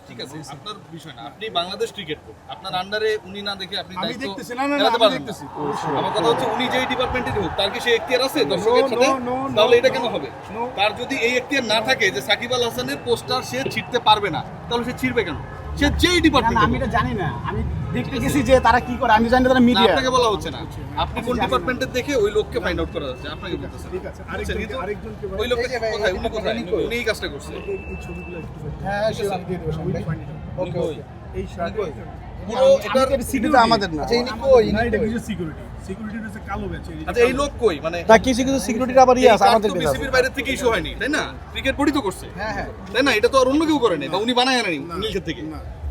ঠিক আছে, আপনার বিষয় না। আপনি বাংলাদেশ ক্রিকেট বোর্ড, আপনার আন্ডারে উনি না দেখে আপনি আমি দায়িত্ব দেখতেছি না চালাতে পারবেন না। দেখতেছি আমার কথা হচ্ছে উনি যেই ডিপার্টমেন্টের হোক তার কি সেই এখতিয়ার আছে দর্শকের সাথে? no, তাহলে এটা কেন হবে? no. তার যদি এই এখতিয়ার না থাকে যে সাকিব আল হাসানের পোস্টার সে ছিঁড়তে পারবে না, তাহলে সে ছিঁড়বে কেন? সে যেই না, ডিপার্টমেন্ট, আমি এটা জানি না, আমি দেখতে গেছি যে তারা কি করে, আমি জানি না তারা মিডিয়া। আপনাকে বলা হচ্ছে না, আপনি কোন ডিপার্টমেন্টের দেখে ওই লোককে ফাইন্ড আউট করা যাচ্ছে, আপনাকে বলতেছে। ঠিক আছে, আরেকজনকে ওই লোকটা কোথায়, উনি কোথায়, উনি এই কাজটা করছে। এই ছবিগুলো একটু হ্যাঁ, সে আমি দিয়ে দেব সামনে। ওকে এই শার্ট পুরো এটার সিটিটা আমাদের না। আচ্ছা ইনি কই না, এটা কিছু সিকিউরিটির হচ্ছে কালো ব্যাচ। আচ্ছা এই লোক কই, মানে তা কিছু কিছু সিকিউরিটির আবার ইয়ে আছে আমাদের কাছে। বিসিবির বাইরে থেকে ইস্যু হয়নি, তাই না? ক্রিকেট বোর্ডই তো করছে, হ্যাঁ হ্যাঁ। তাই না? এটা তো আর অন্য কেউ করে নাই, বা উনি বানায় আনেনি নিজের থেকে।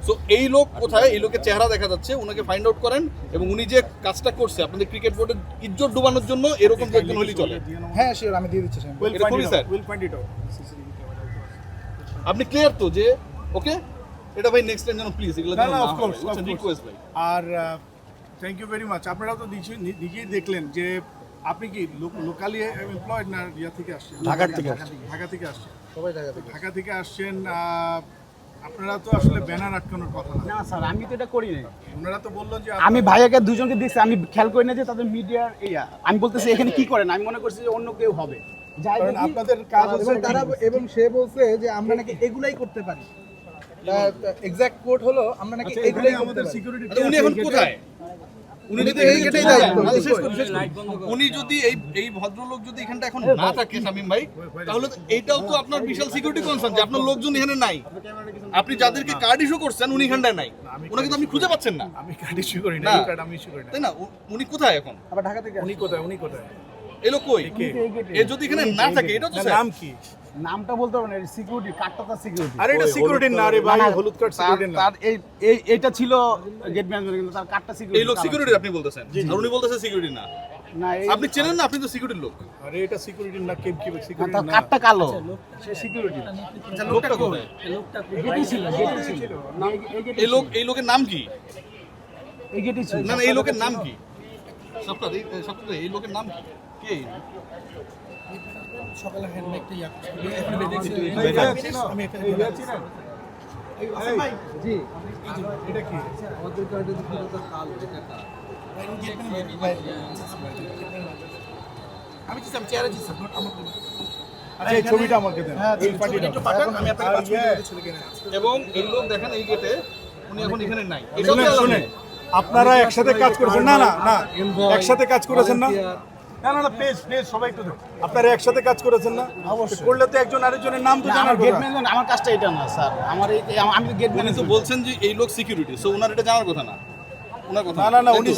সো এই লোক কোথায়, এই লোকের চেহারা দেখা যাচ্ছে, ওনাকে ফাইন্ড আউট করেন, এবং উনি যে কাজটা করছে আপনাদের ক্রিকেট বোর্ডের ইজ্জত ডুবানোর জন্য, এরকম একজন হলেই চলে। হ্যাঁ শিওর, আমি দিয়ে দিচ্ছি সামনে। এটা খুবই sir. Will find it out. আপনি ক্লিয়ার তো যে ওকে, এটা ভাই নেক্সট টাইম যেন প্লিজ এগুলো না, of course, রিকোয়েস্ট ভাই। আর থ্যাংক ইউ ভেরি মাচ। আপনারা তো নিজেই দেখলেন যে আপনি কি লোকালি এমপ্লয়েড না ইয়া থেকে আসছেন? ঢাকা থেকে আসছি। ঢাকা থেকে আসছেন। সবাই ঢাকা থেকে। ঢাকা থেকে আসছেন। আপনারা তো আসলে ব্যানার আটকানোর কথা না। না স্যার, আমি তো এটা করি নাই। ওনারা তো বললো যে আমি ভাইয়াকে দুজনকে দেখছি, আমি খেয়াল করি না যে তাদের মিডিয়ার ইয়া। আমি বলতেছি এখানে কি করেন, আমি মনে করছি যে অন্য কেউ হবে। যাই কারণ দেখি, আপনাদের কাজ হচ্ছে এবং সে বলছে যে আমরা নাকি এগুলাই করতে পারি। এক্সাক্ট কোড হলো আমরা নাকি আচ্ছা, এগুলাই এখানে করতে আমাদের পারি। সিকিউরিটি আচ্ছা, উনি এখন কোথায়? উনি যদি এই গেটেই দায়িত্ব। উনি যদি এই ভদ্রলোক যদি এখানটা এখন না থাকে শামীম ভাই, তাহলে তো এইটাও তো আপনার বিশাল সিকিউরিটি কনসার্ন যে আপনার লোকজন এখানে নাই। আপনি যাদেরকে কার্ড ইস্যু করছেন উনি এখানটায় নাই, ওনাকে তো আপনি খুঁজে পাচ্ছেন না, আমি কার্ড ইস্যু করি না, না। এই কার্ড আমি ইস্যু করি না। তাই না? উনি কোথায় এখন? আবার ঢাকা থেকে উনি কোথায়? উনি কোথায়? এলো কই? কে? এ যদি এখানে না থাকে, এটা তো তার স্যার নাম কি? নামটা বলতে পারবেন না, সিকিউরিটি কার্ডটা তো সিকিউরিটি। আরে এটা সিকিউরিটি না রে ভাই, হলুদ কার্ড সিকিউরিটি না। তার এইটা ছিল গেট ম্যানেজার, কিন্তু তার কার্ডটা এই সিকিউরিটি। লোক সিকিউরিটি আপনি বলতেছেন, আর উনি বলতেছেন সিকিউরিটি না। না, আপনি চেনেন না, আপনি তো সিকিউরিটির লোক। আরে এটা সিকিউরিটি না, কেম কি তার সিকিউরিটি না। কার্ডটা কালো, সে সিকিউরিটি। লোকটা কোথায়? গেটই ছিল, গেটই ছিল। না, এই লোকের নাম কি? এই গেটই ছিল। না না, এই লোকের নাম কি? সপ্তাহ এই লোকের নাম কি? কে? সকালে হ্যান্ডব্যাগটা ইয়া আমি এটা জি, এটা কি? আমাদের কার্ডে দেখতে কালো এটা কালো। আমি চিন্তা চেয়ারে দিচ্ছি আমার আচ্ছা এই ছবিটা আমাকে দেন। হ্যাঁ, এই পার্টিটা একটু পাঠান, আমি আপনাকে 5 মিনিটের ছবি কিনে আনছি। এবং এই লোক দেখেন এই গেটে, উনি এখন এখানে নাই। এটাও তো শুনেন, শুনেন, আপনারা একসাথে কাজ করেছেন না? না না, একসাথে কাজ করেছেন না? না না না, প্লিজ প্লিজ সবাই একটু দেখুন। আপনারা একসাথে কাজ করেছেন না? অবশ্যই। করলে তো একজন আরেকজনের নাম তো না, জানার আমার গেট কথা। ম্যানেজার, আমার কাজটা এটা না স্যার। আমার আমি তো গেট উনি তো ম্যানেজার। বলছেন যে এই লোক সিকিউরিটি, সো ওনার এটা জানার কথা না, ওনার কথা না না না, তাই উনি তো?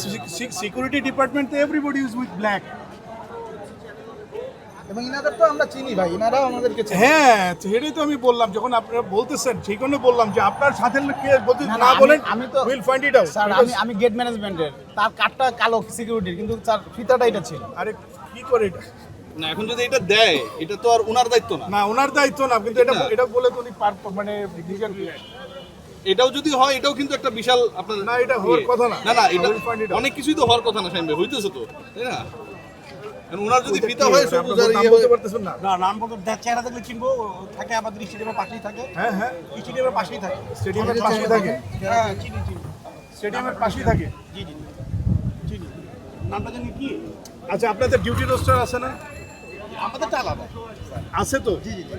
সিকিউরিটি ডিপার্টমেন্টে এভরিবডি ইজ উইথ ব্ল্যাক। এবং ইনাদের তো আমরা চিনি ভাই, ইনারাও আমাদেরকে চেনে। হ্যাঁ, সেটাই তো আমি বললাম, যখন আপনারা বলতেছেন সেই জন্য বললাম যে আপনার সাথে কে বলতে না, না আমি- বলেন, আমি তো- will find it out. Sir আমি গেট ম্যানেজমেন্টের, তার কার্ডটা কালো সিকিউরিটির, কিন্তু তার ফিতাটা এটা ছিল। আরে কি করে এটা? না, এখন যদি এটা দেয়, এটা তো আর ওনার দায়িত্ব না। না ওনার দায়িত্ব না, কিন্তু এটা না। এটা বলে তো উনি মানে নিজের এটাও যদি হয়, এটাও কিন্তু একটা বিশাল আপনার না, এটা হওয়ার কথা না। না না, এটা We'll find it out. অনেক কিছুই তো হওয়ার কথা না শামীম ভাই, হইতেছে তো, তাই না? এখন ওনার যদি ফিতা হয় সবুজ আপনার আর নাম ইয়ে বলতে হয়, পারতেছেন না? না, নাম বলতে চেহারা দেখলে চিনবো, থাকে আমাদের স্টেডিয়ামের পাশেই থাকে। হ্যাঁ হ্যাঁ, স্টেডিয়ামের পাশেই থাকে। স্টেডিয়ামের পাশে থাকে। হ্যাঁ, চিনি চিনি। স্টেডিয়ামের পাশেই থাকে। জি জি চিনি। নামটা জানি কি? আচ্ছা, আপনাদের ডিউটি রোস্টার আছে না? আমাদেরটা আলাদা। আছে তো? জি জি জি।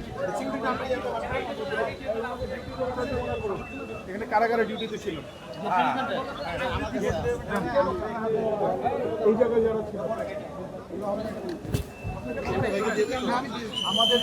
এখানে কারা কারা ডিউটিতে ছিল? এই জায়গায় যারা ছিল আমাদের